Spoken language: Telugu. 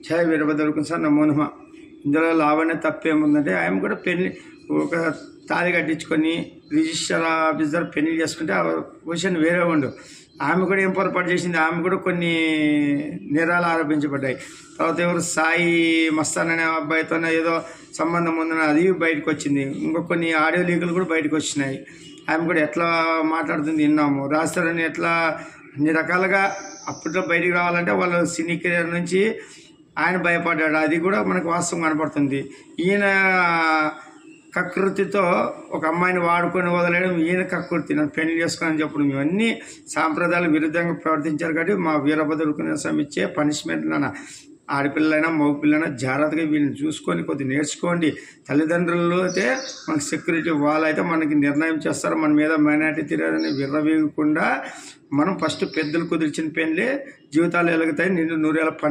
జై వీరభద్రుడికి సార్ నమో నమః. ఇందులో లాభాన్ని తప్పేముందంటే ఆయన కూడా పెళ్లి ఒక తాళి కట్టించుకొని రిజిస్టర్ ఆఫీసర్ పెళ్లి చేసుకుంటే ఆ పొజిషన్ వేరే ఉండు. ఆమె కూడా ఏం పొరపాటు చేసింది, ఆమె కూడా కొన్ని నేరాలు ఆరోపించబడ్డాయి. తర్వాత ఎవరు సాయి మస్తాన్ అనే అబ్బాయితో ఏదో సంబంధం ఉందని అది బయటకు వచ్చింది. ఇంకో కొన్ని ఆడియో లీకులు కూడా బయటకు వచ్చినాయి. ఆమె కూడా ఎట్లా మాట్లాడుతుంది విన్నాము. రాస్తారని ఎట్లా అన్ని రకాలుగా అప్పట్లో బయటికి రావాలంటే వాళ్ళు సినీ కెరీర్ నుంచి ఆయన భయపడ్డాడు. అది కూడా మనకు వాస్తవం కనపడుతుంది. ఈయన కకృతితో ఒక అమ్మాయిని వాడుకొని వదిలేయడం, ఈయన కకృతి నన్ను పెళ్లి చేసుకుని చెప్పడం, ఇవన్నీ సాంప్రదాయాలు విరుద్ధంగా ప్రవర్తించారు. కాబట్టి మా వీరభద్రుడికి ఇచ్చే పనిష్మెంట్ నాన్న ఆడపిల్లైనా మగపిల్లైనా జాగ్రత్తగా వీళ్ళని చూసుకొని కొద్దిగా నేర్చుకోండి. తల్లిదండ్రులు అయితే మనకు సెక్యూరిటీ, వాళ్ళైతే మనకి నిర్ణయం చేస్తారు. మన మీద మైనార్టీ తిరగదని విర్రవీగకుండా మనం ఫస్ట్ పెద్దలు కుదిర్చిన పెళ్ళి జీవితాలు ఎలుగుతాయి. నిన్ను నూరేళ్ళ పంట